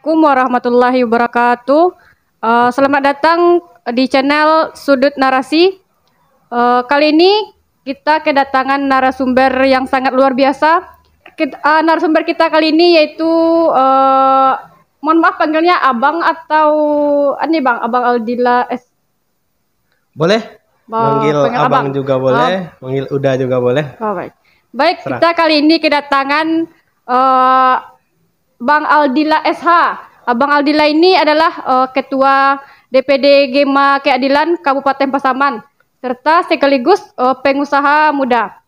Assalamualaikum warahmatullahi wabarakatuh. Selamat datang di channel Sudut Narasi. Kali ini kita kedatangan narasumber yang sangat luar biasa. Narasumber kita kali ini yaitu, mohon maaf panggilnya Abang atau ini Bang, Abang Aldila S. Boleh? Manggil Abang juga boleh, manggil Uda juga boleh. Oh, baik, kita kali ini kedatangan Bang Aldila SH. Abang Aldila ini adalah Ketua DPD Gema Keadilan Kabupaten Pasaman, serta sekaligus pengusaha muda.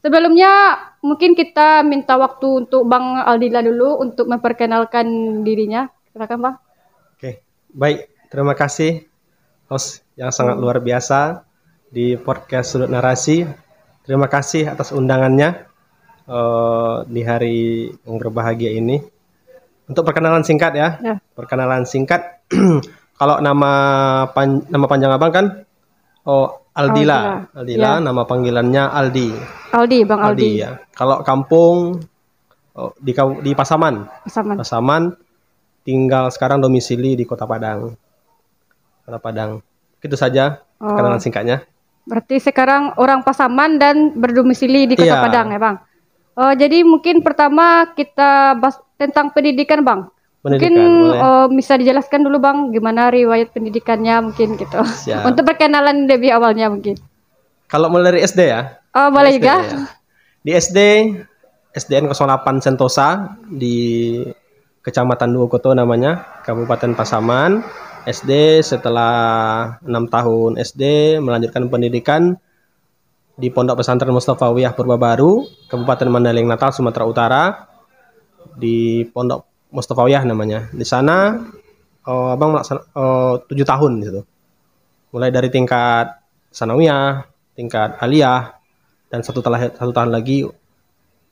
Sebelumnya mungkin kita minta waktu untuk Bang Aldila dulu untuk memperkenalkan dirinya. Silakan Bang. Oke, baik. Terima kasih host yang sangat luar biasa di podcast Sudut Narasi. Terima kasih atas undangannya di hari yang berbahagia ini. Untuk perkenalan singkat ya. Perkenalan singkat. Kalau nama panjang Abang kan Aldila. Aldila, nama panggilannya Aldi. Bang Aldi. Ya. Kalau kampung di Pasaman. Pasaman. Tinggal sekarang domisili di Kota Padang. Kota Padang. Itu saja perkenalan singkatnya. Berarti sekarang orang Pasaman dan berdomisili di Kota Padang ya Bang. Jadi mungkin pertama kita bahas tentang pendidikan Bang. Mungkin bisa dijelaskan dulu Bang gimana riwayat pendidikannya mungkin gitu. Siap. Untuk perkenalan lebih awalnya mungkin. Kalau mulai dari SD ya? Boleh juga. Ya. Di SDN 08 Sentosa di Kecamatan Duokoto namanya, Kabupaten Pasaman. SD setelah 6 tahun SD melanjutkan pendidikan di Pondok Pesantren Mustafawiyah Purbabaru, Kabupaten Mandailing Natal, Sumatera Utara. Di Pondok Mustafawiyah namanya. Di sana Abang 7 tahun di situ. Mulai dari tingkat sanawiyah, tingkat aliyah, dan satu tahun lagi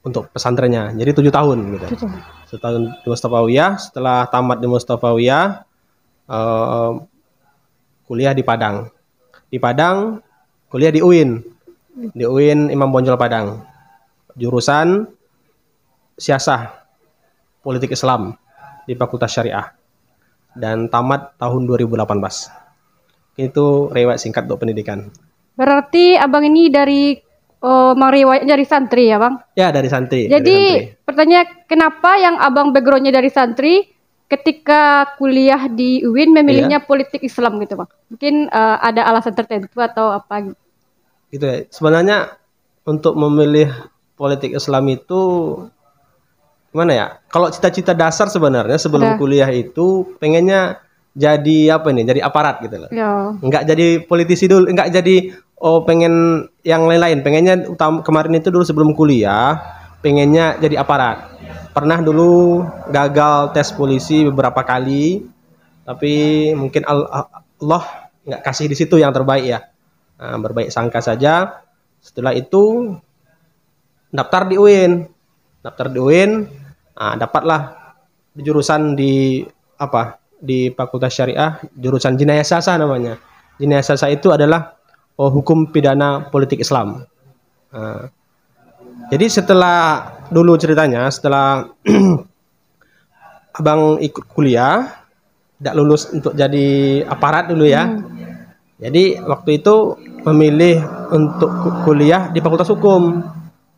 untuk pesantrennya. Jadi 7 tahun gitu. 1 tahun di Mustafawiyah. Setelah tamat di Mustafawiyah, kuliah di Padang. Di Padang kuliah di UIN. Di UIN Imam Bonjol Padang. Jurusan Siasah Politik Islam di Fakultas Syariah. Dan tamat tahun 2018. Itu riwayat singkat untuk pendidikan. Berarti Abang ini dari riwayat dari santri ya Bang? Ya, dari santri. Jadi pertanyaan kenapa yang Abang backgroundnya dari santri ketika kuliah di UIN memilihnya politik Islam gitu Bang? Mungkin ada alasan tertentu atau apa gitu? Gitu ya. Sebenarnya untuk memilih politik Islam itu gimana ya? Kalau cita-cita dasar sebenarnya sebelum kuliah itu pengennya jadi apa nih? Jadi aparat gitu loh. Enggak jadi politisi dulu, enggak jadi pengen yang lain-lain. Pengennya kemarin itu dulu sebelum kuliah pengennya jadi aparat. Pernah dulu gagal tes polisi beberapa kali, tapi mungkin Allah nggak kasih di situ yang terbaik ya. Nah, berbaik sangka saja. Setelah itu daftar di UIN. Dapatlah jurusan di Fakultas Syariah, jurusan Jinayah Sasa namanya. Jinayah Sasa itu adalah hukum pidana politik Islam. Jadi setelah dulu ceritanya, setelah Abang ikut kuliah, tidak lulus untuk jadi aparat dulu ya. Jadi waktu itu memilih untuk kuliah di Fakultas Hukum.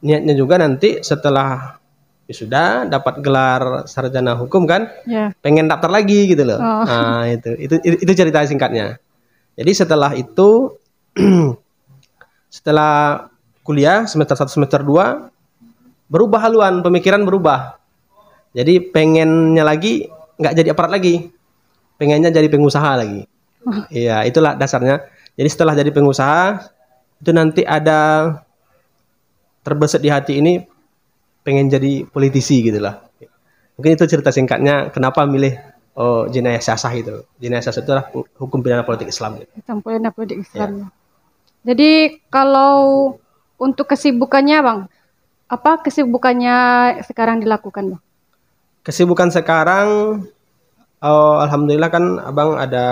Niatnya juga nanti setelah sudah dapat gelar sarjana hukum kan, pengen daftar lagi gitu loh. Nah itu cerita singkatnya. Jadi setelah itu setelah kuliah semester 1 semester 2 berubah haluan, pemikiran berubah. Jadi pengennya lagi nggak jadi aparat lagi, pengennya jadi pengusaha lagi. Iya, itulah dasarnya. Jadi setelah jadi pengusaha itu nanti ada terbesit di hati ini pengen jadi politisi gitu lah. Mungkin itu cerita singkatnya kenapa milih Jinayah Sasah itu. Jinayah Sasah itu adalah hukum pidana politik Islam. Hukum pidana politik Islam. Jadi kalau untuk kesibukannya Bang, apa kesibukannya sekarang dilakukan Bang? Kesibukan sekarang, alhamdulillah kan Abang ada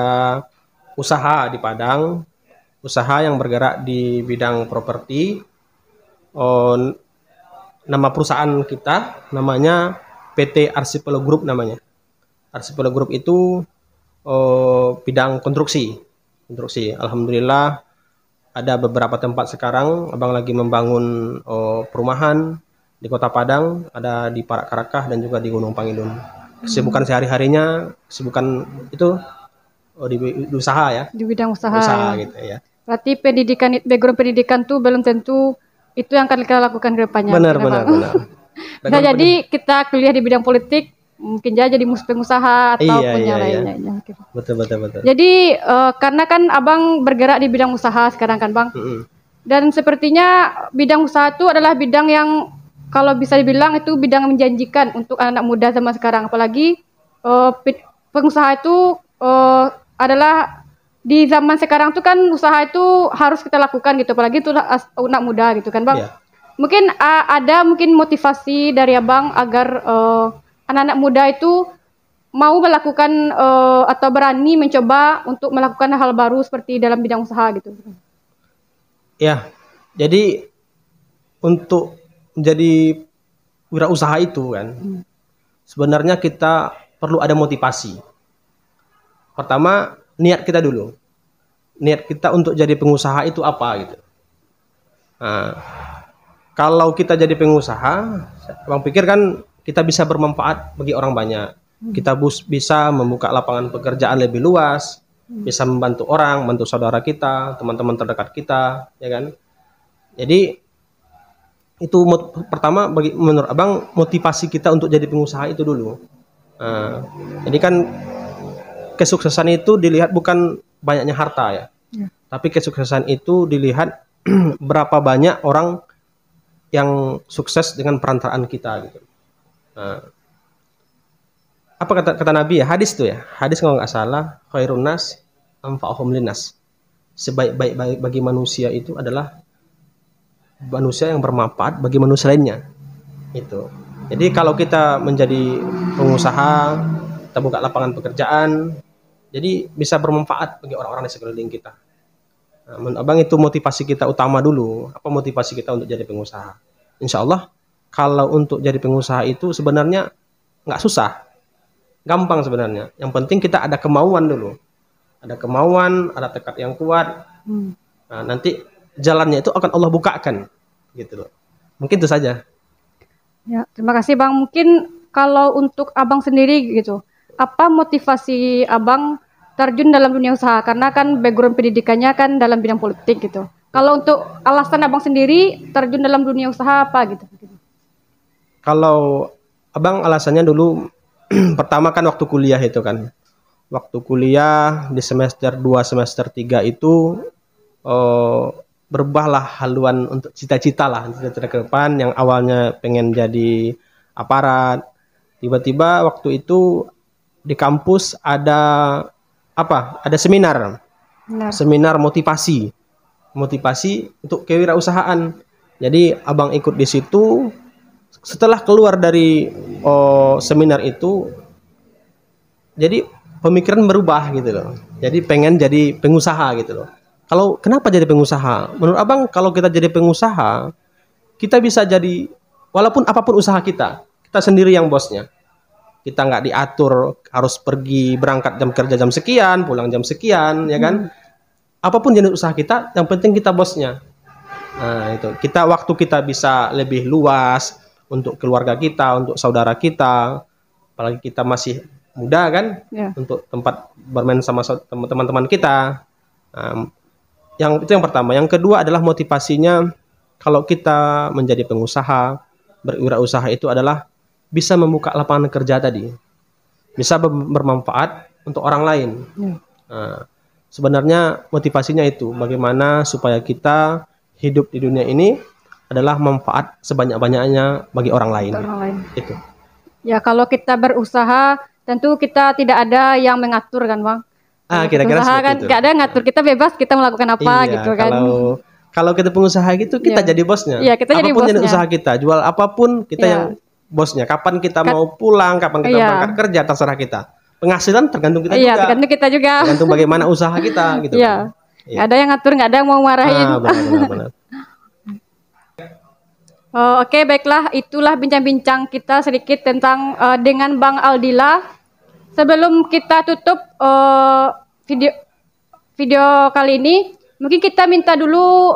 usaha di Padang, usaha yang bergerak di bidang properti. Nama perusahaan kita namanya PT Archipelago Group namanya. Archipel Group itu bidang konstruksi. Alhamdulillah ada beberapa tempat sekarang abang lagi membangun perumahan di Kota Padang, ada di Parak Karakah dan juga di Gunung Pangilun. Kesibukan sehari-harinya, kesibukan itu di usaha ya. Di bidang usaha. Usaha Ya. gitu ya. Berarti background pendidikan tuh belum tentu itu yang akan kita lakukan ke depannya. Benar. Bisa jadi kita kuliah di bidang politik, mungkin jadi pengusaha ataupun yang lainnya. Iya. Betul. Jadi karena kan abang bergerak di bidang usaha sekarang kan bang, dan sepertinya bidang usaha itu adalah bidang yang kalau bisa dibilang itu bidang yang menjanjikan untuk anak muda zaman sekarang. Apalagi pengusaha itu adalah di zaman sekarang tuh kan usaha itu harus kita lakukan gitu, apalagi itu anak muda gitu kan bang. Iya. Mungkin ada motivasi dari abang agar anak-anak muda itu mau melakukan atau berani mencoba untuk melakukan hal baru seperti dalam bidang usaha gitu. Ya, jadi untuk menjadi wirausaha itu kan, sebenarnya kita perlu ada motivasi. Pertama, niat kita dulu. Niat kita untuk jadi pengusaha itu apa gitu. Nah, kalau kita jadi pengusaha, abang pikir kan kita bisa bermanfaat bagi orang banyak. Kita bisa membuka lapangan pekerjaan lebih luas, bisa membantu orang, bantu saudara kita, teman-teman terdekat kita, ya kan. Jadi itu pertama menurut abang motivasi kita untuk jadi pengusaha itu dulu. Nah, jadi kan kesuksesan itu dilihat bukan banyaknya harta ya, tapi kesuksesan itu dilihat berapa banyak orang yang sukses dengan perantaraan kita gitu. Nah, apa kata Nabi ya, hadis tuh ya, hadis kalau nggak salah, khairun nas anfa'uhum linnas, sebaik-baik bagi manusia itu adalah manusia yang bermanfaat bagi manusia lainnya. Itu. Jadi kalau kita menjadi pengusaha, kita buka lapangan pekerjaan, jadi bisa bermanfaat bagi orang-orang di sekeliling kita. Nah, menurut abang itu motivasi kita utama dulu. Apa motivasi kita untuk jadi pengusaha? Insya Allah kalau untuk jadi pengusaha itu sebenarnya nggak susah, gampang sebenarnya. Yang penting kita ada kemauan dulu, ada kemauan, ada tekad yang kuat. Nah, nanti jalannya itu akan Allah bukakan, gitu loh. Mungkin itu saja. Ya, terima kasih bang. Mungkin kalau untuk abang sendiri gitu, apa motivasi abang terjun dalam dunia usaha? Karena kan background pendidikannya kan dalam bidang politik gitu. Kalau untuk alasan abang sendiri terjun dalam dunia usaha apa gitu? Kalau abang alasannya dulu pertama kan waktu kuliah itu kan. Waktu kuliah di semester 2, semester 3 itu berubahlah haluan untuk cita-cita ke depan. Yang awalnya pengen jadi aparat, tiba-tiba waktu itu di kampus ada seminar. Seminar motivasi untuk kewirausahaan. Jadi abang ikut di situ. Setelah keluar dari seminar itu, jadi pemikiran berubah gitu loh. Jadi pengen jadi pengusaha gitu loh. Kenapa jadi pengusaha? Menurut abang kalau kita jadi pengusaha, kita bisa jadi walaupun apapun usaha kita sendiri yang bosnya. Kita nggak diatur harus pergi berangkat jam kerja jam sekian, pulang jam sekian, ya kan? Apapun jenis usaha kita, yang penting kita bosnya. Nah itu waktu kita bisa lebih luas untuk keluarga kita, untuk saudara kita, apalagi kita masih muda kan, untuk tempat bermain sama teman-teman kita. Itu yang pertama. Yang kedua adalah motivasinya kalau kita menjadi pengusaha, berwirausaha itu adalah bisa membuka lapangan kerja tadi, bisa bermanfaat untuk orang lain. Nah, sebenarnya motivasinya itu bagaimana supaya kita hidup di dunia ini adalah manfaat sebanyak-banyaknya bagi orang lain. Itu. Ya kalau kita berusaha tentu kita tidak ada yang mengatur kan bang. Kira-kira seperti kan, itu. Gak ada ngatur, kita bebas kita melakukan apa gitu kan. Kalau kita pengusaha gitu kita jadi bosnya. Iya, kita jadi bosnya. Apapun usaha kita, jual apapun kita yang bosnya. Kapan kita mau pulang, kapan kita berangkat kerja terserah kita. Penghasilan tergantung kita juga. Tergantung kita juga. Tergantung bagaimana usaha kita gitu. Kan. Gak ada yang ngatur, gak ada yang mau marahin. Benar. Oke, baiklah, itulah bincang-bincang kita sedikit tentang dengan Bang Aldila sebelum kita tutup video video kali ini, mungkin kita minta dulu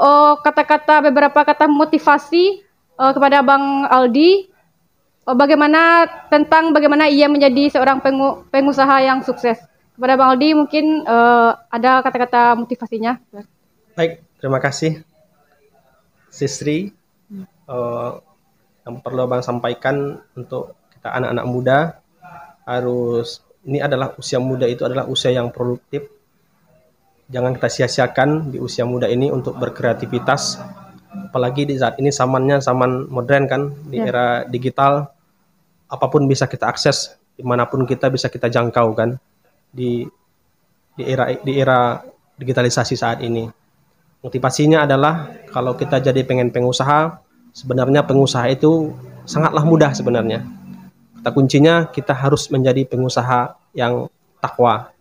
beberapa kata motivasi kepada Bang Aldi, bagaimana ia menjadi seorang pengusaha yang sukses. Kepada Bang Aldi mungkin ada kata-kata motivasinya. Baik, terima kasih Sisri. Yang perlu Abang sampaikan untuk kita anak-anak muda, ini adalah usia muda, itu adalah usia yang produktif. Jangan kita sia-siakan di usia muda ini untuk berkreativitas. Apalagi di saat ini zamannya zaman modern kan, di era digital, apapun bisa kita akses, dimanapun kita bisa kita jangkau kan, di era digitalisasi saat ini. Motivasinya adalah kalau kita jadi pengen pengusaha, sebenarnya pengusaha itu sangatlah mudah sebenarnya. Kata kuncinya kita harus menjadi pengusaha yang takwa.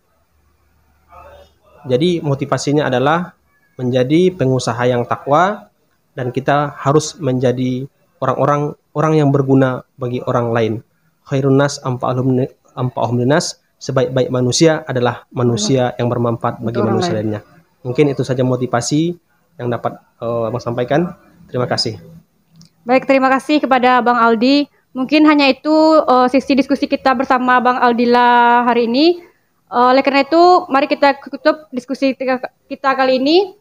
Jadi motivasinya adalah menjadi pengusaha yang takwa, dan kita harus menjadi orang yang berguna bagi orang lain. Khairun nas anfa'uhum linnas, sebaik-baik manusia adalah manusia yang bermanfaat bagi manusia lainnya. Mungkin itu saja motivasi yang dapat Abang sampaikan. Terima kasih. Baik, terima kasih kepada Bang Aldi. Mungkin hanya itu sesi diskusi kita bersama Bang Aldila hari ini. Oleh karena itu, mari kita tutup diskusi kita kali ini.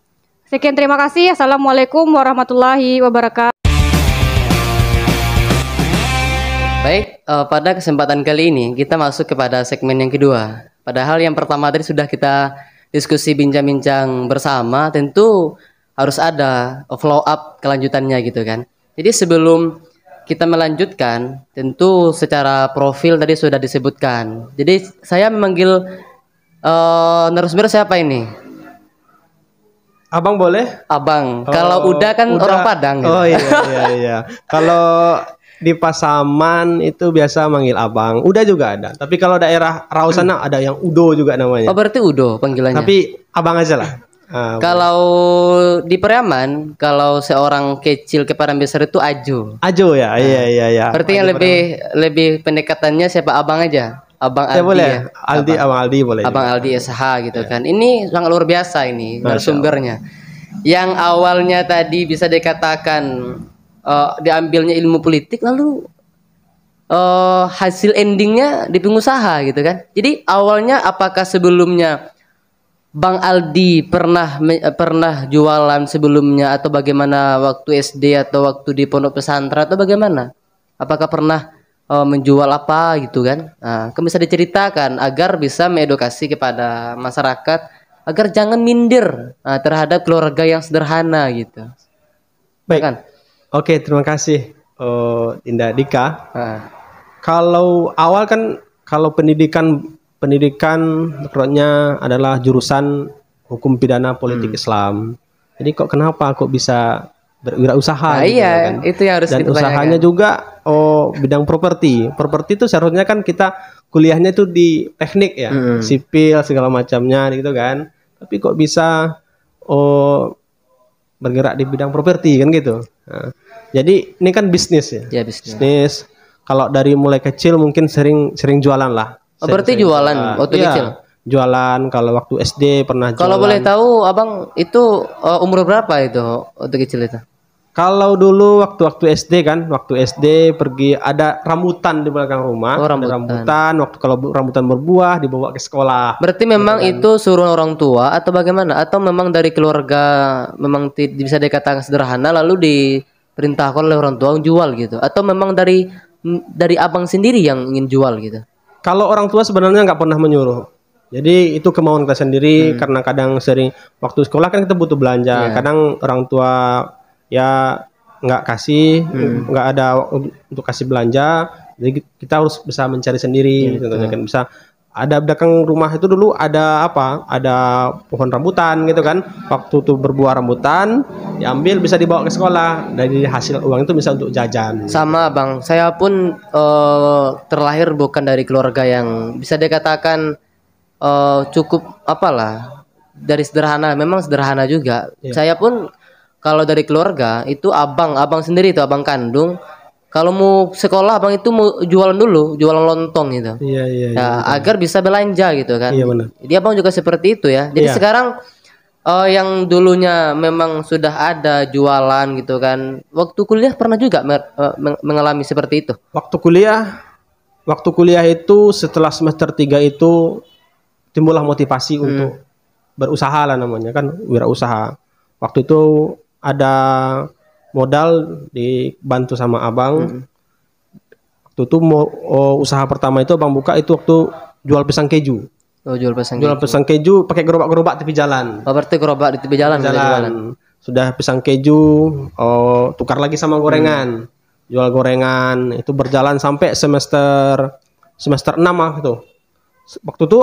Sekian, terima kasih. Assalamualaikum warahmatullahi wabarakatuh. Baik, pada kesempatan kali ini kita masuk kepada segmen yang kedua. Padahal yang pertama tadi sudah kita diskusi bincang-bincang bersama, tentu harus ada follow up kelanjutannya gitu kan. Jadi sebelum kita melanjutkan, tentu secara profil tadi sudah disebutkan. Jadi saya memanggil narasumber siapa ini? Abang boleh? Abang. Kalau udah kan orang Padang. Gitu. Oh iya. Kalau di Pasaman itu biasa manggil abang. Udah juga ada. Tapi kalau daerah Rau sana ada yang Udo juga namanya. Oh, berarti Udo panggilannya. Tapi abang aja lah. Kalau di Periaman, kalau seorang kecil kepada besar itu Ajo. Ajo ya. Iya. Berarti yang lebih pendekatannya siapa, abang aja. Abang Aldi boleh. ya. Abang Aldi boleh. Abang Aldi SH gitu kan. Ini sangat luar biasa ini narasumbernya. Yang awalnya tadi bisa dikatakan diambilnya ilmu politik, lalu hasil endingnya di pengusaha gitu kan. Jadi awalnya apakah sebelumnya Bang Aldi pernah jualan sebelumnya, atau bagaimana waktu SD atau waktu di pondok pesantren, atau bagaimana? Apakah pernah menjual apa gitu kan? Nah, bisa diceritakan agar bisa mengedukasi kepada masyarakat agar jangan minder terhadap keluarga yang sederhana gitu. Baik. Kan? Oke, terima kasih Indah Dika. Kalau awal kan, kalau pendidikan menurutnya adalah jurusan hukum pidana politik Islam. Jadi kenapa bisa berwirausaha? Gitu, iya, kan? Itu yang harus. Dan usahanya juga bidang properti. Properti itu seharusnya kan kita kuliahnya itu di teknik ya, sipil segala macamnya gitu kan. Tapi kok bisa bergerak di bidang properti kan gitu. Nah, jadi ini kan bisnis ya. Ya, bisnis. Kalau dari mulai kecil mungkin sering jualan lah. Berarti jualan waktu kecil. Jualan kalau waktu SD pernah jualan. Kalau boleh tahu Abang itu umur berapa itu waktu kecil itu? Kalau dulu waktu SD kan, waktu SD pergi ada rambutan di belakang rumah. Oh, ada rambutan. Waktu kalau rambutan berbuah dibawa ke sekolah. Berarti memang gitu kan. Itu suruh orang tua atau bagaimana? Atau memang dari keluarga memang bisa dikatakan sederhana lalu diperintahkan oleh orang tua jual gitu? Atau memang dari Abang sendiri yang ingin jual gitu? Kalau orang tua sebenarnya nggak pernah menyuruh. Jadi itu kemauan kita sendiri, karena kadang sering waktu sekolah kan kita butuh belanja. Kadang orang tua ya nggak kasih, nggak ada untuk kasih belanja, jadi kita harus bisa mencari sendiri. Contohnya kan bisa ada belakang rumah itu dulu ada pohon rambutan gitu kan, waktu itu berbuah rambutan diambil bisa dibawa ke sekolah, dari hasil uang itu bisa untuk jajan. Sama Bang, saya pun terlahir bukan dari keluarga yang bisa dikatakan cukup dari sederhana, memang sederhana juga. Saya pun kalau dari keluarga itu abang sendiri itu abang kandung kalau mau sekolah abang itu mau jualan dulu, jualan lontong gitu. Iya, iya, iya. Ya, agar bisa belanja gitu kan. Iya, benar. Jadi abang juga seperti itu ya. Jadi Iya. sekarang yang dulunya memang sudah ada jualan gitu kan. Waktu kuliah pernah juga mengalami seperti itu. Waktu kuliah itu setelah semester 3 itu timbullah motivasi untuk berusaha lah, namanya kan wirausaha. Waktu itu ada modal dibantu sama abang. Waktu itu usaha pertama itu abang buka itu waktu jual pisang keju. Oh, jual Jual pisang keju pakai gerobak-gerobak tepi jalan. Oh, berarti gerobak di tepi jalan. Sudah pisang keju, tukar lagi sama gorengan. Jual gorengan itu berjalan sampai semester 6 itu. Waktu itu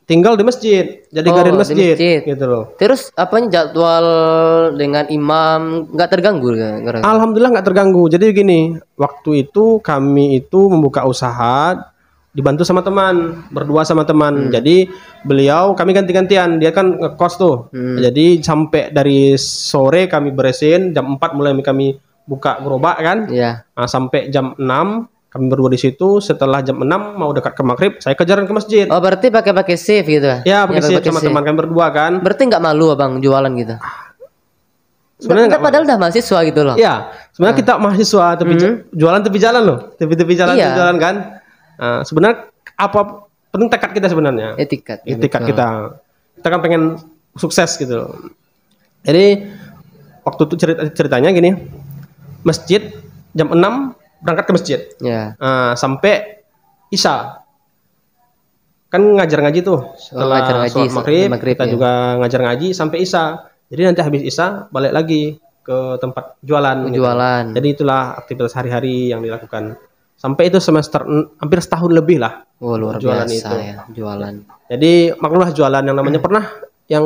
tinggal di masjid, jadi garin masjid, gitu loh. Terus apanya jadwal dengan imam nggak terganggu kan? Alhamdulillah nggak terganggu. Jadi gini, waktu itu kami itu membuka usaha dibantu sama teman, berdua sama teman. Jadi kami ganti-gantian, dia kan ngekos tuh. Jadi sampai dari sore kami beresin, jam 4 mulai kami buka gerobak kan. Iya. Nah, sampai jam 6 kami berdua di situ. Setelah jam 6 mau dekat ke maghrib, saya kejaran ke masjid. Oh, berarti pakai shift gitu? Ya, pakai shift sama teman kami berdua kan. Berarti nggak malu abang jualan gitu? Sebenarnya padahal udah mahasiswa gitu loh. Iya, sebenarnya kita mahasiswa tapi jualan tepi jalan loh, tepi jalan, Iya. jualan kan. Nah, sebenarnya apa penting tekad kita sebenarnya. Etikat kita. Kita kan pengen sukses gitu loh. Jadi waktu itu ceritanya gini, masjid jam 6 berangkat ke masjid. Ya. Sampai Isya. Kan ngajar ngaji tuh. Setelah ngajar ngaji, sholat maghrib, kita ya. juga ngajar ngaji sampai Isya. Jadi nanti habis Isya balik lagi ke tempat jualan. Gitu. Jadi itulah aktivitas hari-hari yang dilakukan. Sampai itu hampir setahun lebih lah. Oh, luar jualan biasa itu. Ya, jualan. Jadi maklumlah jualan yang namanya pernah yang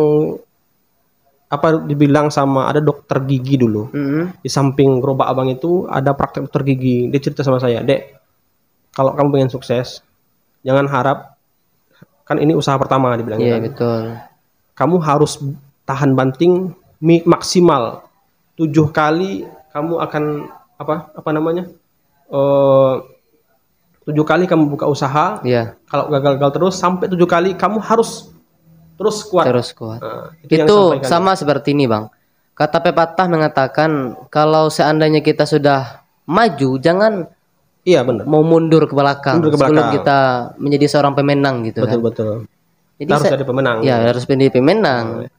dibilang sama ada dokter gigi dulu. Di samping gerobak abang itu ada praktek dokter gigi. Dia cerita sama saya, "Dek, kalau kamu pengen sukses, jangan harap, kan ini usaha pertama," dibilang. Iya, betul. Kamu harus tahan banting maksimal 7 kali. Kamu akan apa namanya? 7 kali kamu buka usaha. Iya. Kalau gagal terus sampai 7 kali kamu harus terus kuat. Itu sama seperti ini, Bang. Kata pepatah mengatakan kalau seandainya kita sudah maju, jangan mau mundur ke belakang sebelum kita menjadi seorang pemenang gitu. Betul. Jadi harus jadi pemenang. Ya, harus menjadi pemenang.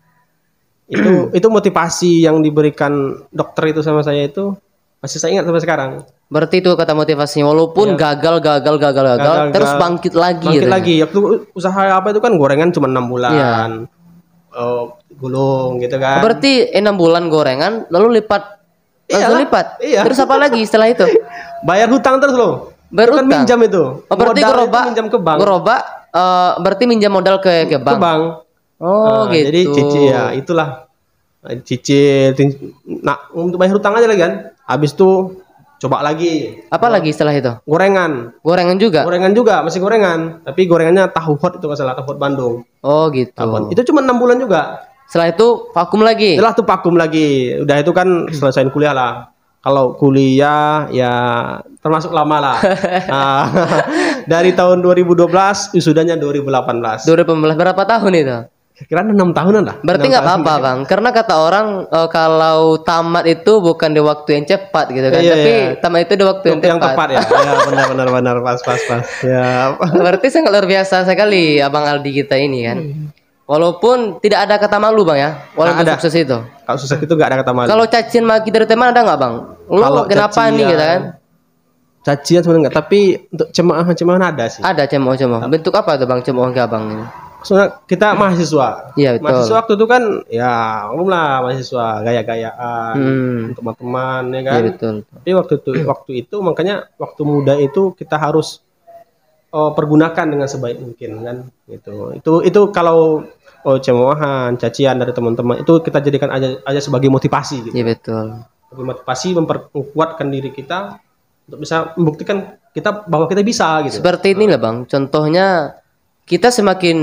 Itu motivasi yang diberikan dokter itu sama saya itu masih saya ingat sampai sekarang. Berarti itu kata motivasinya, walaupun gagal, terus bangkit lagi. Bangkit lagi. Waktu usaha apa itu kan gorengan cuma 6 bulan. Iya. Gulung gitu kan. Berarti 6 bulan gorengan, lalu lipat. Langsung lipat. Iya. Terus apa lagi setelah itu? Bayar hutang terus loh. Berutang. Kan minjam itu. Berarti minjam ke bank. Gerobak berarti minjam modal ke bank. Ke bank. Gitu. Jadi cicil ya, itulah. Cicil. Nah, untuk bayar hutang aja lagi kan. Habis itu coba lagi. Apa lagi setelah itu? Gorengan. Gorengan juga, masih gorengan. Tapi gorengannya tahu hot itu nggak salah, tahu hot Bandung. Oh gitu. Itu cuma 6 bulan juga. Setelah itu vakum lagi. Udah itu kan selesaiin kuliah lah. Kalau kuliah ya termasuk lama lah. Dari tahun 2012 wisudanya 2018. 2018 berapa tahun itu? Kira 6 tahunan lah. Berarti nggak apa-apa, Bang. Karena kata orang kalau tamat itu bukan di waktu yang cepat gitu kan. Tapi tamat itu di waktu yang tepat. Ya. Ya, benar pas. Ya. Berarti sangat luar biasa sekali Abang Aldi kita ini kan. Walaupun tidak ada kata malu, Bang ya. Walaupun sukses itu. Kalau sukses itu nggak ada kata malu. Kalau cacian maki dari teman ada nggak, Bang? Lo kenapa nih gitu kan? Cacian sebenarnya nggak, tapi untuk cemoohan ada sih. Ada cemooh. Bentuk apa tuh, Bang, cemooh ke Abang ini? Soalnya kita mahasiswa. Iya, betul. Mahasiswa waktu itu kan ya umum lah, mahasiswa gaya-gayaan untuk teman-teman ya kan. Iya, betul. Tapi waktu itu makanya waktu muda itu kita harus pergunakan dengan sebaik mungkin kan gitu. Itu kalau cemoohan, cacian dari teman-teman itu kita jadikan aja sebagai motivasi gitu. Iya, betul. Sebagai motivasi memperkuatkan diri kita untuk bisa membuktikan bahwa kita bisa gitu. Seperti inilah, Bang. Contohnya kita semakin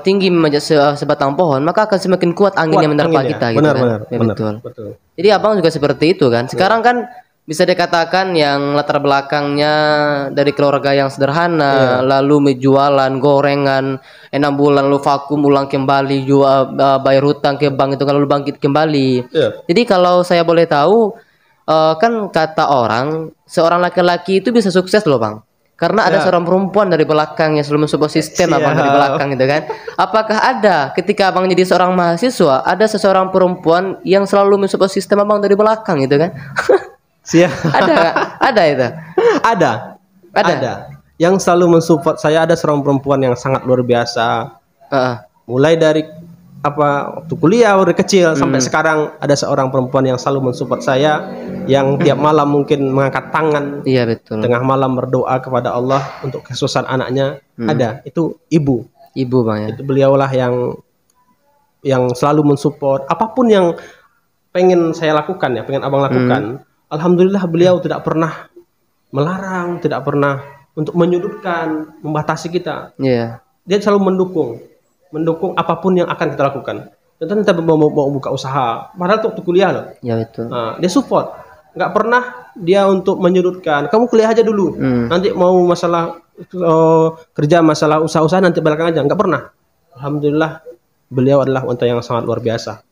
tinggi memanjat sebatang pohon, maka akan semakin kuat angin yang menerpa kita gitu kan. Benar. Betul. Jadi Abang juga seperti itu kan. Sekarang kan bisa dikatakan yang latar belakangnya dari keluarga yang sederhana, lalu menjualan gorengan 6 bulan lalu vakum ulang kembali, jual bayar hutang ke bank itu lalu bangkit kembali. Jadi kalau saya boleh tahu, kan kata orang seorang laki-laki itu bisa sukses loh bang, karena ada seorang perempuan dari belakang yang selalu mensupport sistem abang dari belakang gitu kan. Apakah ada ketika abang jadi seorang mahasiswa ada seseorang perempuan yang selalu mensupport sistem abang dari belakang gitu kan? Siap. Ada nggak? Ada itu. Ada. Yang selalu mensupport saya ada seorang perempuan yang sangat luar biasa. Mulai dari waktu kuliah dari kecil sampai sekarang ada seorang perempuan yang selalu mensupport saya, yang tiap malam mungkin mengangkat tangan. Iya betul. Tengah malam berdoa kepada Allah untuk kesuksesan anaknya. Ada. Itu ibu. Ibu bang ya. Itu beliaulah yang selalu mensupport apapun yang pengen saya lakukan ya, pengen abang lakukan. Alhamdulillah beliau tidak pernah melarang, tidak pernah untuk menyudutkan, membatasi kita. Iya. Dia selalu mendukung apapun yang akan kita lakukan. Contohnya kita mau buka usaha, padahal waktu kuliah loh. Ya betul. Nah, dia support, nggak pernah dia untuk menyudutkan. Kamu kuliah aja dulu, nanti mau masalah kerja, masalah usaha nanti belakang aja. Nggak pernah. Alhamdulillah beliau adalah wanita yang sangat luar biasa.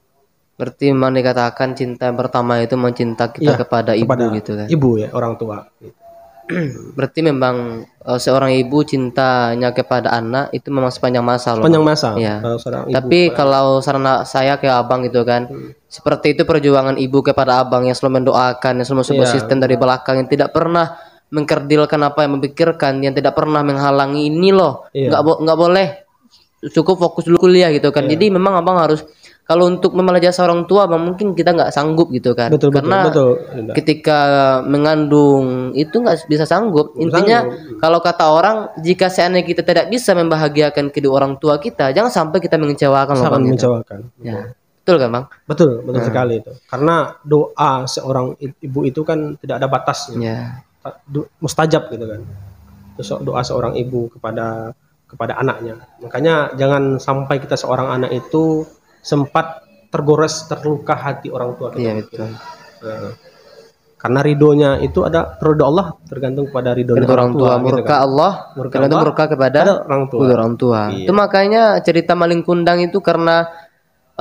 Berarti memang dikatakan cinta yang pertama itu mencinta kita kepada ibu gitu kan. Ibu ya, orang tua. Berarti memang seorang ibu cintanya kepada anak itu memang sepanjang masa loh. Sepanjang masa. Ya. Tapi kalau saran saya ke abang gitu kan, seperti itu perjuangan ibu kepada abang yang selalu mendoakan, yang selalu sebuah sistem dari belakang, yang tidak pernah mengkerdilkan apa yang memikirkan, yang tidak pernah menghalangi ini loh. Nggak boleh, cukup fokus dulu kuliah gitu kan. Jadi memang abang harus, kalau untuk memelajari seorang tua bang, mungkin kita nggak sanggup gitu kan. Karena ketika mengandung itu nggak bisa sanggup. Intinya kalau kata orang, jika seandainya kita tidak bisa membahagiakan kedua orang tua kita, jangan sampai kita mengecewakan loh bang. Mengecewakan. Ya. Betul kan bang? Betul sekali itu. Karena doa seorang ibu itu kan tidak ada batasnya. Mustajab gitu kan. Doa seorang ibu kepada anaknya. Makanya jangan sampai kita seorang anak itu sempat terluka hati orang tua kita. Iya betul. Karena ridhonya itu ada ridho Allah, tergantung pada ridhonya orang tua. Murka gitu kan. Allah tergantung murka kepada orang tua. Iya. Itu makanya cerita maling kundang itu karena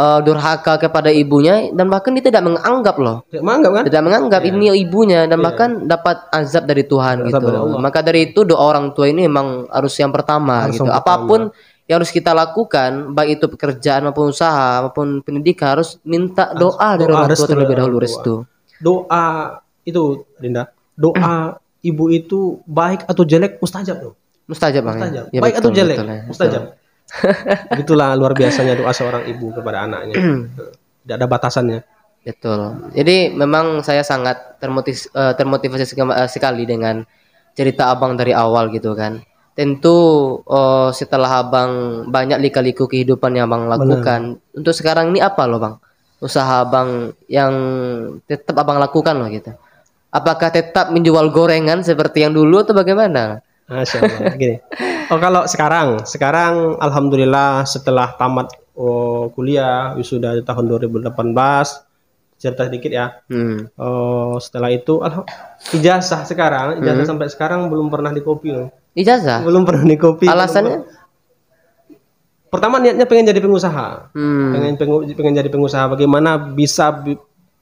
durhaka kepada ibunya, dan bahkan dia tidak menganggap loh. Tidak menganggap ini ibunya, dan bahkan dapat azab dari Tuhan gitu. Maka dari itu doa orang tua ini memang harus yang pertama gitu. Apapun yang harus kita lakukan, baik itu pekerjaan maupun usaha maupun pendidikan, harus minta doa dari orang tua terlebih dahulu restu. Doa itu, Dinda, doa ibu itu baik atau jelek mustajab loh. Mustajab bang. Ya, baik atau jelek mustajab. Itulah luar biasanya doa seorang ibu kepada anaknya. Tidak ada batasannya. Betul. Jadi memang saya sangat termotivasi sekali dengan cerita abang dari awal gitu kan. Tentu setelah abang banyak lika-liku kehidupan yang abang lakukan, untuk sekarang ini apa loh bang? Usaha abang yang tetap abang lakukan loh gitu. Apakah tetap menjual gorengan seperti yang dulu atau bagaimana? Masya Allah. Gini. Kalau sekarang alhamdulillah setelah tamat kuliah wisuda di tahun 2018, cerita sedikit ya. Setelah itu ijazah sampai sekarang belum pernah dikopi loh. Ijazah? Belum pernah dikopi. Alasannya? Pertama niatnya pengen jadi pengusaha. Pengen jadi pengusaha, bagaimana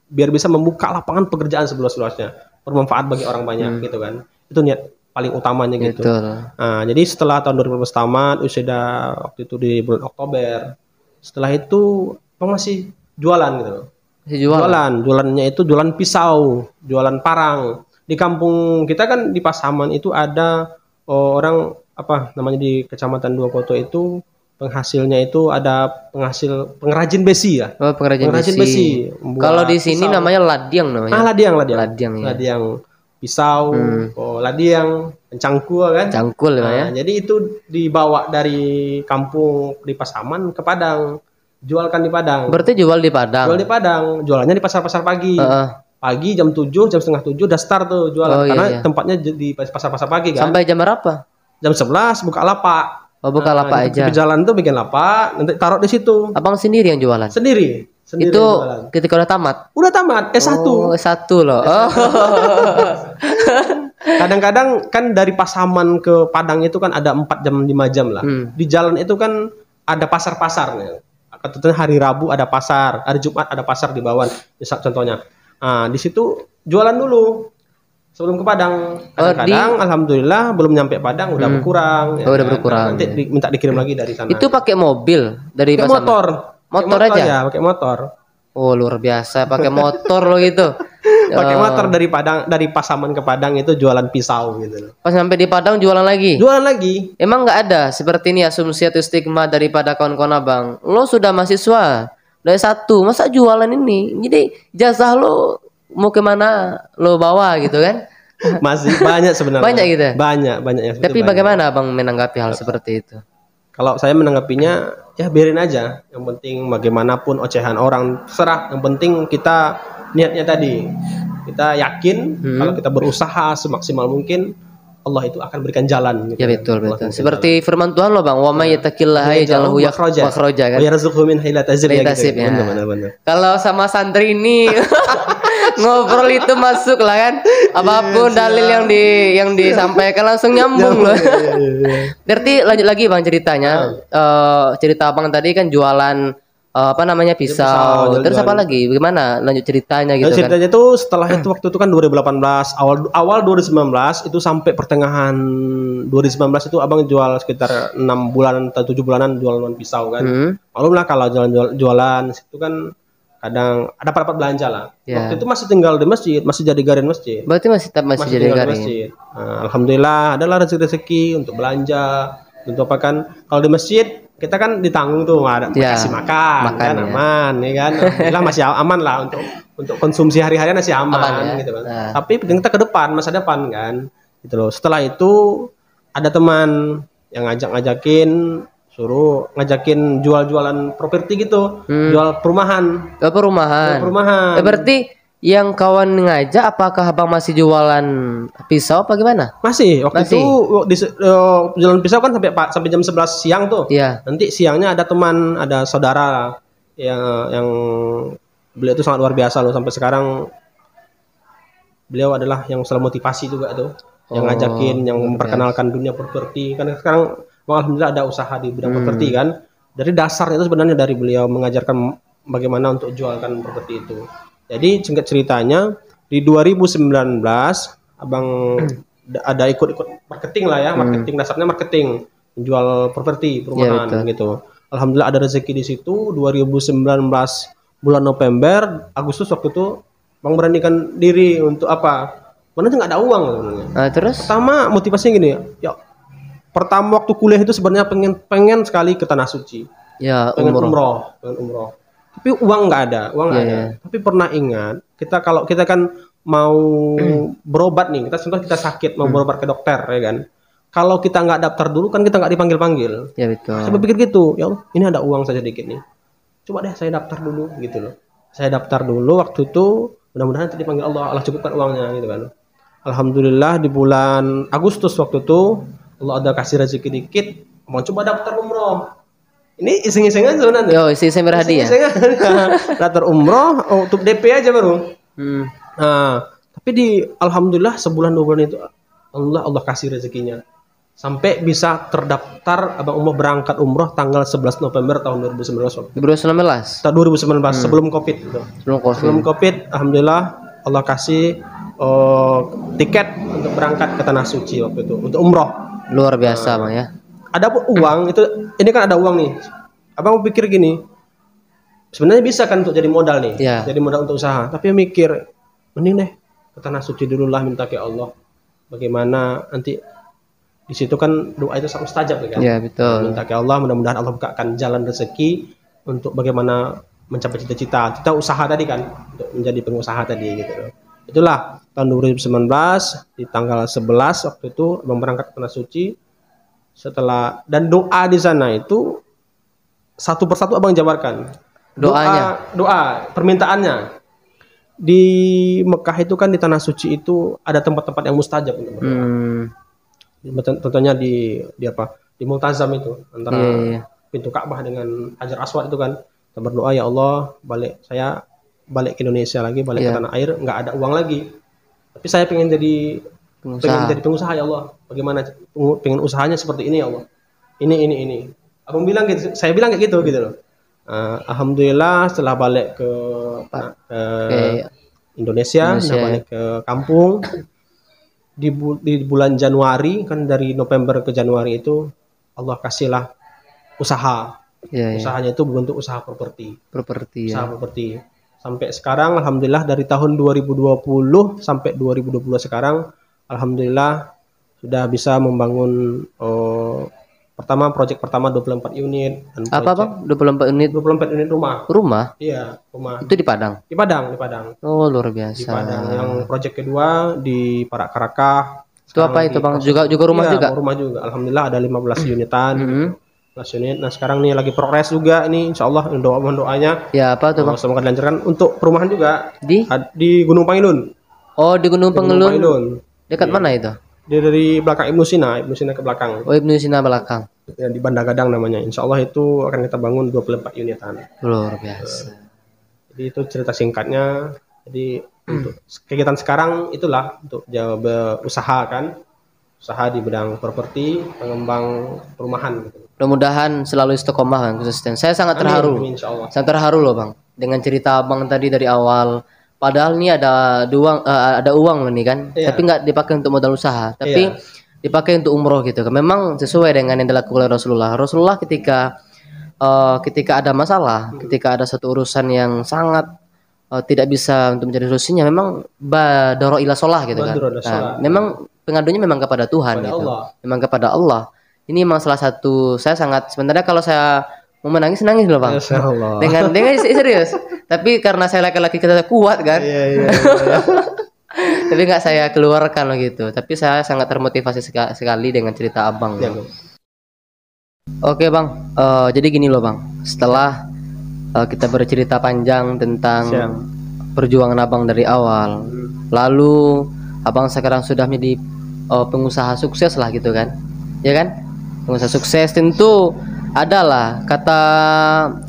biar bisa membuka lapangan pekerjaan seluas-luasnya, bermanfaat bagi orang banyak gitu kan. Itu niat paling utamanya gitu. Nah, jadi setelah tahun 2015 tamat, wisuda waktu itu di bulan Oktober. Setelah itu masih jualan gitu. Jualannya itu jualan pisau, jualan parang. Di kampung kita kan di Pasaman itu ada orang di Kecamatan Dua Koto itu penghasilnya itu ada pengrajin besi ya. Oh, pengrajin besi. Kalau di sini pisau. Namanya ladiang namanya. Ladiang pisau, ladiang, cangkul kan. Cangkul ya. Jadi itu dibawa dari kampung di Pasaman ke Padang. Jualkan di Padang. Berarti jual di Padang. Jual di Padang. Jualannya di pasar-pasar pagi. Pagi jam 7, jam setengah 7 udah start tuh jualan. Karena tempatnya di pasar-pasar pagi kan. Sampai jam berapa? Jam 11 buka lapak. Buka lapak aja. Di jalan tuh bikin lapak, nanti taruh di situ. Abang sendiri yang jualan? Sendiri Sendiri Itu jualan. ketika udah tamat. Udah tamat S1. Oh, S1 loh. Oh. Kadang-kadang kan dari Pasaman ke Padang itu kan ada 4 jam 5 jam lah. Di jalan itu kan ada pasar-pasarnya. Contohnya hari Rabu ada pasar, hari Jumat ada pasar di bawah. Misal contohnya. Nah, di situ jualan dulu sebelum ke Padang. Kadang-kadang alhamdulillah belum nyampe Padang udah berkurang. Oh, udah berkurang. Nanti minta dikirim lagi dari sana. Itu pakai mobil dari pakai Pasaman? motor. Motor aja? Ya, pakai motor. Oh, luar biasa pakai motor loh gitu. Pakai motor dari Padang, dari Pasaman ke Padang itu jualan pisau gitu. Pas sampai di Padang jualan lagi. Jualan lagi. Emang nggak ada seperti ini asumsi atau stigma daripada kawan-kawan abang. Lo sudah mahasiswa, udah S1, masa jualan ini? Jadi jasa lo mau kemana lo bawa gitu kan? Masih banyak sebenarnya. Banyak gitu. Banyak yang Tapi bagaimana abang menanggapi hal seperti itu? Kalau saya menanggapinya ya biarin aja. Yang penting bagaimanapun ocehan orang terserah. Yang penting kita niatnya tadi. Kita yakin kalau kita berusaha semaksimal mungkin Allah itu akan berikan jalan gitu. Ya betul betul. Seperti firman Tuhan lo bang, wa may yattaqillaha yaj'al lahu makhraja kan. Wa yarzuqhu min haitsu la yahtasib ya. Benar. Kalau sama santri ini ngobrol itu masuk lah kan. Apapun dalil yang disampaikan langsung nyambung loh. Berarti lanjut lagi bang ceritanya. Cerita abang tadi kan jualan apa namanya pisau. Terus apa lagi? Bagaimana lanjut ceritanya gitu kan? Ceritanya tuh setelah itu waktu itu kan 2018 awal 2019 itu sampai pertengahan 2019 itu abang jual sekitar 6 bulan atau 7 bulanan jualan pisau kan. Malum lah kalau jualan itu kan kadang ada dapat belanja lah. Waktu itu masih tinggal di masjid, masih jadi garin masjid. Berarti masih jadi garin. Nah, alhamdulillah adalah rezeki untuk belanja, untuk apa kan? Kalau di masjid kita kan ditanggung tuh ada kasih makan kan aman ya kan. Alhamdulillah masih aman lah untuk konsumsi hari-harian masih aman gitu kan. Tapi kita ke depan, masa depan kan. Gitu loh. Setelah itu ada teman yang ngajakin suruh ngajakin jualan properti gitu, jual perumahan. Perumahan. Berarti yang kawan ngajak apakah abang masih jualan pisau apa gimana? Masih. Waktu itu jualan pisau kan sampai jam 11 siang tuh. Iya. Nanti siangnya ada teman, ada saudara yang beliau itu sangat luar biasa loh sampai sekarang. Beliau adalah yang selalu motivasi juga tuh, yang ngajakin, yang memperkenalkan dunia properti. Karena sekarang alhamdulillah ada usaha di bidang properti kan. Dari dasarnya itu sebenarnya dari beliau mengajarkan bagaimana untuk jualkan properti itu. Jadi singkat ceritanya di 2019 abang ada ikut marketing lah ya, marketing dasarnya marketing, menjual properti perumahan gitu. Alhamdulillah ada rezeki di situ. 2019 bulan November, Agustus waktu itu bang beranikan diri untuk apa? Mana nggak ada uang sebenarnya. Terus? Pertama motivasinya gini ya. Pertama waktu kuliah itu sebenarnya pengen sekali ke Tanah Suci. Ya, pengen umroh. Tapi uang nggak ada. Tapi pernah ingat kalau kita kan mau berobat nih, kita sakit mau berobat ke dokter ya kan. Kalau kita nggak daftar dulu kan kita nggak dipanggil. Ya betul. Saya berpikir gitu, ya Allah, ini ada uang saja dikit nih. Coba deh saya daftar dulu gitu loh. Saya daftar dulu waktu itu, mudah-mudahan nanti dipanggil Allah cukupkan uangnya gitu kan. Alhamdulillah di bulan Agustus waktu itu Allah ada kasih rezeki dikit, mau coba daftar umroh. Ini iseng-isengan sebenarnya. Yo, iseng berhadiah. Daftar umroh untuk DP aja baru. Nah, tapi alhamdulillah sebulan 2 bulan itu Allah kasih rezekinya. Sampai bisa terdaftar abang umroh berangkat umroh tanggal 11 November tahun 2019. 2019. Tahun 2019 sebelum Covid gitu. Sebelum Covid alhamdulillah Allah kasih tiket untuk berangkat ke Tanah Suci waktu itu untuk umroh. Luar biasa bang ya. Ada uang itu, ini kan ada uang nih. Abang pikir gini, sebenarnya bisa kan untuk jadi modal nih, jadi modal untuk usaha. Tapi mikir, mending deh ke Tanah Suci dulu lah, minta ke Allah. Bagaimana nanti di situ kan doa itu sangat mustajab kan? Iya betul. Minta ke Allah, mudah-mudahan Allah bukakan jalan rezeki untuk bagaimana mencapai cita-cita. Kita usaha tadi kan, untuk menjadi pengusaha tadi gitu. Itulah tahun 2019 di tanggal 11 waktu itu abang berangkat ke Tanah Suci. Setelah dan doa di sana itu satu persatu abang jabarkan doa permintaannya. Di Mekah itu kan di Tanah Suci itu ada tempat-tempat yang mustajab untuk berdoa. Tentunya di Multazam itu antara pintu Ka'bah dengan Hajar Aswad itu kan Kita berdoa, ya Allah, saya balik ke Indonesia lagi, balik ke Iya. tanah air, nggak ada uang lagi. Tapi saya pengen jadi pengusaha, ya Allah. Bagaimana pengen usahanya seperti ini, ya Allah. Ini. Abang bilang gitu, saya bilang kayak gitu loh. Alhamdulillah setelah balik ke Indonesia, Indonesia, balik ke kampung di bulan Januari, kan dari November ke Januari itu Allah kasihlah usaha. Iya, iya. Usahanya itu berbentuk usaha properti. Properti Usaha ya. properti. Sampai sekarang alhamdulillah dari tahun 2020 sampai 2022 sekarang alhamdulillah sudah bisa membangun proyek pertama 24 unit dan Apa Bang? 24 unit 24 unit rumah. rumah? Iya, rumah. Itu di Padang. Di Padang. Oh, luar Di biasa. Padang. Yang proyek kedua di Parak-Karakah. Itu apa itu Bang? Juga rumah Iya, juga. rumah juga. Alhamdulillah ada 15 unitan. Mhm. 15 unit. Nah, sekarang nih lagi progres juga ini insyaallah doanya. Ya, apa tuh Bang? Semoga dilancarkan untuk perumahan juga Di Gunung Pangilun. Oh, di Gunung Pengelun. Pangilun. Dekat mana itu? Dia dari belakang Ibnu Sina ke belakang. Oh, Ibnu Sina belakang. Ya, di Banda Gadang namanya. Insyaallah itu akan kita bangun 24 unitan. Luar biasa. Jadi itu cerita singkatnya. Jadi untuk kegiatan sekarang itulah untuk usaha kan. Usaha di bidang properti, pengembang perumahan gitu. Mudah-mudahan selalu istiqomah Bang, konsisten. Saya sangat terharu. Amin, insyaallah. Sangat terharu loh Bang dengan cerita Abang tadi dari awal. Padahal ini ada uang loh nih kan, Iya. tapi nggak dipakai untuk modal usaha, tapi dipakai untuk umroh gitu. Memang sesuai dengan yang dilakukan oleh Rasulullah. Rasulullah ketika ada masalah, ketika ada satu urusan yang sangat tidak bisa untuk mencari solusinya, memang badaro ila sholah gitu kan. Badaro ila sholah. Nah, memang pengadunya memang kepada Tuhan Kepada gitu. Allah. Memang kepada Allah. Ini memang salah satu saya sangat sebenarnya kalau saya mau menangis nangis loh Bang. Insyaallah. Dengan serius. Tapi karena saya laki-laki kita kuat kan. Iya. Tapi nggak saya keluarkan loh gitu. Tapi saya sangat termotivasi sekali dengan cerita Abang. Ya, Bang. Oke Bang, jadi gini loh Bang. Setelah kita bercerita panjang tentang perjuangan Abang dari awal, lalu Abang sekarang sudah menjadi pengusaha sukses lah gitu kan, ya kan? Pengusaha sukses tentu adalah kata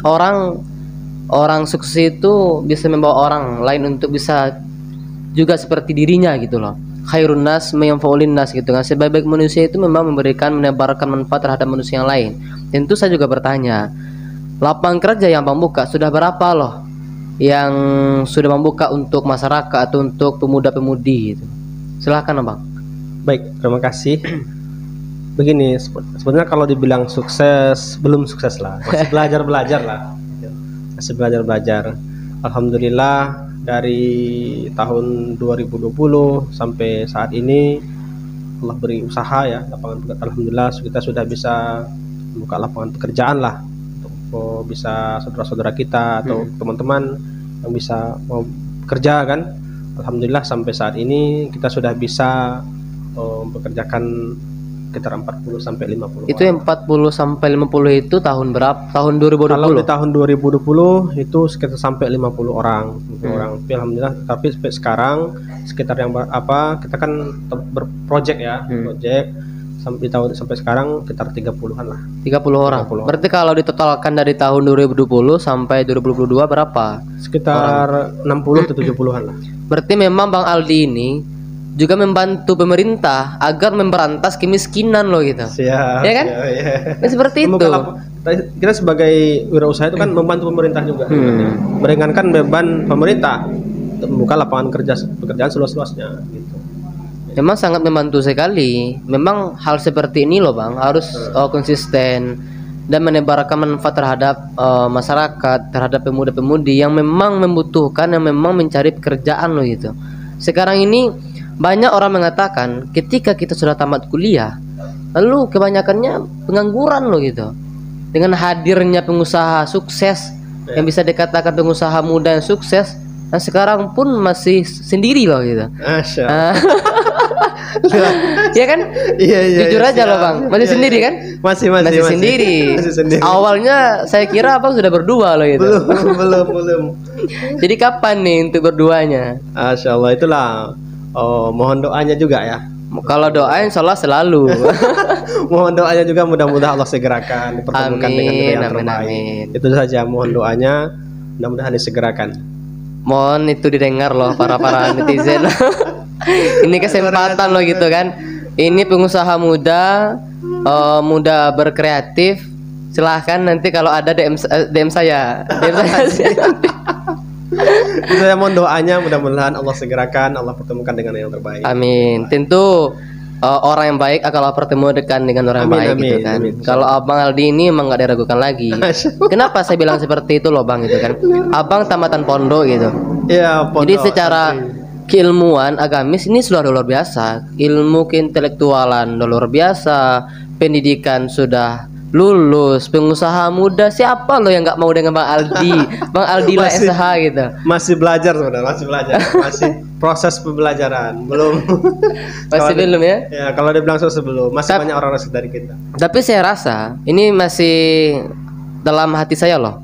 orang sukses itu bisa membawa orang lain untuk bisa juga seperti dirinya gitu loh. Khairun nas mayanfa'ulin nas gitu kan. Sebaik-baik manusia itu memang menebarkan manfaat terhadap manusia yang lain. Tentu saya juga bertanya, lapangan kerja yang Bang buka sudah berapa loh yang sudah membuka untuk masyarakat atau untuk pemuda-pemudi gitu. Silahkan Bang. Baik, terima kasih. Begini, sebenarnya kalau dibilang sukses, belum sukses lah. Masih belajar lah. Masih belajar. Alhamdulillah dari tahun 2020 sampai saat ini Allah beri usaha ya, alhamdulillah kita sudah bisa membuka lapangan pekerjaan lah untuk bisa saudara-saudara kita atau teman-teman yang bisa mau kerja kan. Alhamdulillah sampai saat ini kita sudah bisa mempekerjakan sekitar 40 sampai 50 Itu yang 40 sampai 50 itu tahun berapa? Tahun 2020. Kalau di tahun 2020 itu sekitar sampai 50 orang. Tapi alhamdulillah sampai sekarang sekitar yang kita kan berproject ya, project sampai sekarang sekitar 30-an lah. 30 orang. Berarti kalau ditotalkan dari tahun 2020 sampai 2022 berapa? Sekitar 60 atau 70-an lah. Berarti memang Bang Aldi ini juga membantu pemerintah agar memberantas kemiskinan loh gitu. Siap, ya kan? Ya. Seperti itu. Kita sebagai wirausaha itu kan membantu pemerintah juga. Meringankan beban pemerintah untuk membuka lapangan pekerjaan seluas-luasnya gitu. Memang sangat membantu sekali. Memang hal seperti ini loh Bang harus konsisten dan menebarkan manfaat terhadap masyarakat, terhadap pemuda-pemudi yang memang membutuhkan, yang memang mencari pekerjaan loh gitu. Sekarang ini banyak orang mengatakan ketika kita sudah tamat kuliah, lalu kebanyakannya pengangguran loh gitu. Dengan hadirnya pengusaha sukses yang bisa dikatakan pengusaha muda yang sukses, dan sekarang pun masih sendiri loh gitu. Ya kan? Iya. Jujur aja loh Bang, masih sendiri kan? Masih sendiri. Awalnya saya kira Abang sudah berdua loh gitu. Belum. Jadi kapan nih untuk berduanya? Masya Allah, itulah mohon doanya juga ya. Kalau doa insya Allah selalu. Mohon doanya juga mudah-mudahan Allah segerakan dipertemukan dengan jodoh yang Amin, terbaik. amin. Itu saja, mohon doanya mudah-mudahan disegerakan. Mohon itu didengar loh para netizen. Ini kesempatan loh gitu kan. Ini pengusaha muda, muda berkreatif. Silahkan nanti kalau ada DM saya. Itu saya mohon doanya mudah-mudahan Allah segerakan, Allah pertemukan dengan yang terbaik. Amin. Tentu orang yang baik akan Allah pertemukan dengan orang yang Amin, baik gitu amin, kan. amin. Kalau Abang Aldi ini emang gak diragukan lagi. Kenapa saya bilang seperti itu loh Bang gitu kan. Abang tamatan pondok gitu. Iya, Jadi secara keilmuan agamis ini sudah luar biasa, ilmu keintelektualan sudah luar biasa, pendidikan sudah lulus, pengusaha muda siapa lo yang nggak mau dengan Bang Aldi, Bang Aldi lah Masih- SH gitu. masih belajar sebenarnya, masih proses pembelajaran, belum. Masih Kalau belum ya? Ya, kalau dibilang sebelum, masih Tap- banyak orang dari kita. Tapi saya rasa ini masih dalam hati saya loh.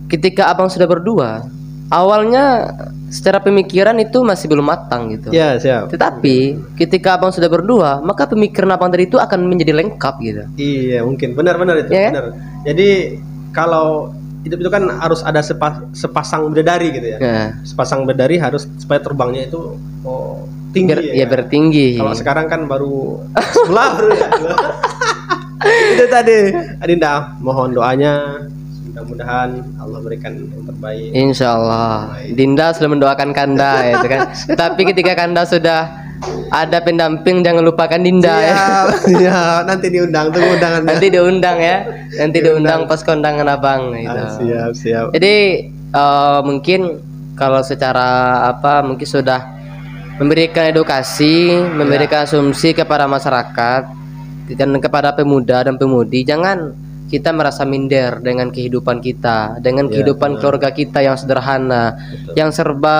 Ketika abang sudah berdua, awalnya secara pemikiran itu masih belum matang gitu. Ya, siap. Tetapi ketika abang sudah berdua, maka pemikiran abang tadi itu akan menjadi lengkap gitu. Iya, mungkin benar-benar itu, Ya kan? benar. Jadi kalau hidup itu kan harus ada sepasang bidadari gitu ya. Nah, Sepasang bidadari harus supaya terbangnya itu tinggi ya. bertinggi. Kalau sekarang kan baru sebelah baru ya. Itu tadi, Adinda, mohon doanya mudah-mudahan Allah berikan yang terbaik. Insya Allah. Dinda sudah mendoakan Kanda ya itu kan. Tapi ketika Kanda sudah ada pendamping jangan lupakan Dinda ya. Ya, nanti diundang, tunggu undangannya. Nanti diundang ya. Nanti diundang pas kondangan abang gitu. Siap, siap. Jadi mungkin kalau secara apa mungkin sudah memberikan edukasi, memberikan asumsi kepada masyarakat dan kepada pemuda dan pemudi, jangan kita merasa minder dengan kehidupan kita, dengan Ya, kehidupan benar. keluarga kita yang sederhana, Betul. yang serba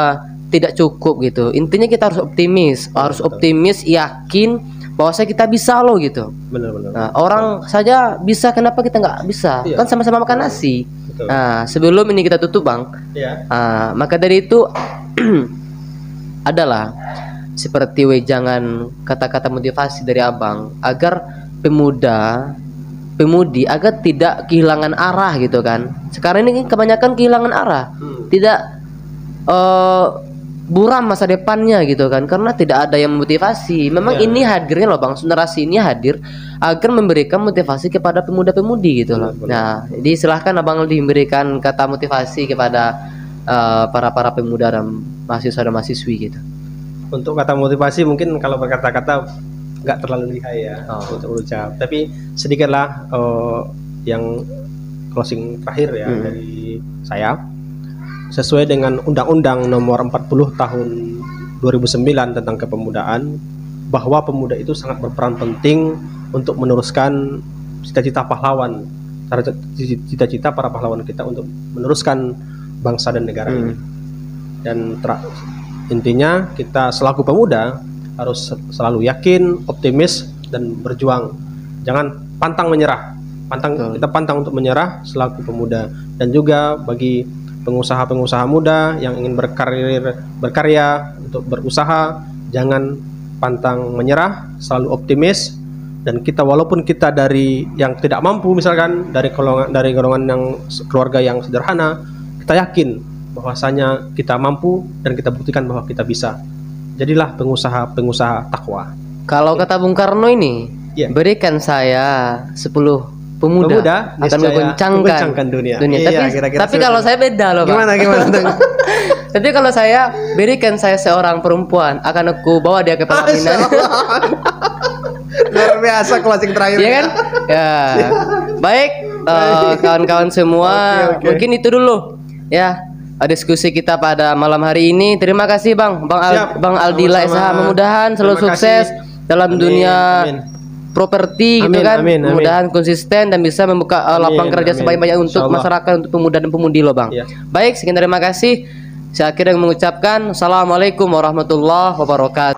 tidak cukup gitu. Intinya kita harus optimis, harus betul. optimis, yakin bahwa kita bisa loh gitu. Benar-benar. Nah, orang saja bisa, kenapa kita nggak bisa? Iya. Kan sama-sama makan nasi. Betul. Nah, sebelum ini kita tutup, Bang. Ya. Maka dari itu adalah seperti wejangan kata-kata motivasi dari Abang agar pemudi agar tidak kehilangan arah gitu kan. Sekarang ini kebanyakan kehilangan arah, tidak buram masa depannya gitu kan, karena tidak ada yang memotivasi. Memang Ya. ini hadirnya loh Bang, narasi ini hadir agar memberikan motivasi kepada pemuda-pemudi gitu loh. Benar, benar. Nah, jadi silahkan Abang diberikan kata motivasi kepada para pemuda dan mahasiswa dan mahasiswi gitu. Untuk kata motivasi mungkin kalau berkata-kata nggak terlalu lihai ya untuk berucap, tapi sedikitlah yang closing terakhir ya dari saya. Sesuai dengan Undang-Undang Nomor 40 Tahun 2009 tentang kepemudaan, bahwa pemuda itu sangat berperan penting untuk meneruskan cita-cita pahlawan, cita-cita para pahlawan kita untuk meneruskan bangsa dan negara ini. Dan intinya kita selaku pemuda harus selalu yakin, optimis, dan berjuang. Jangan pantang menyerah. Kita pantang untuk menyerah selaku pemuda. Dan juga bagi pengusaha-pengusaha muda yang ingin berkarya untuk berusaha, jangan pantang menyerah, selalu optimis. Dan kita walaupun kita dari yang tidak mampu, misalkan dari golongan yang keluarga yang sederhana, kita yakin bahwasanya kita mampu dan kita buktikan bahwa kita bisa. Jadilah pengusaha takwa. Kalau kata Bung Karno ini, Ya. berikan saya 10 pemuda akan niscaya menggoncangkan dunia. dunia. Iya, Tapi kira-kira tapi kalau saya beda loh, Pak. Gimana tuh? Tapi kalau saya berikan saya seorang perempuan, akan aku bawa dia ke pelaminan. Luar biasa closing terakhir. Iya kan? Ya. Baik, kawan-kawan semua, Oke. mungkin itu dulu ya diskusi kita pada malam hari ini. Terima kasih Bang Siap. Aldila SH, Sama-sama. mudah-mudahan selalu Terima sukses kasih. dalam Amin, dunia amin. properti gitu Amin, kan. amin, amin. Mudahan konsisten dan bisa membuka lapangan kerja amin. sebanyak-banyak untuk Insyaallah. masyarakat, untuk pemuda dan pemudi loh Bang. Iya. Baik, sekian terima kasih. Saya akhirnya mengucapkan assalamualaikum warahmatullahi wabarakatuh.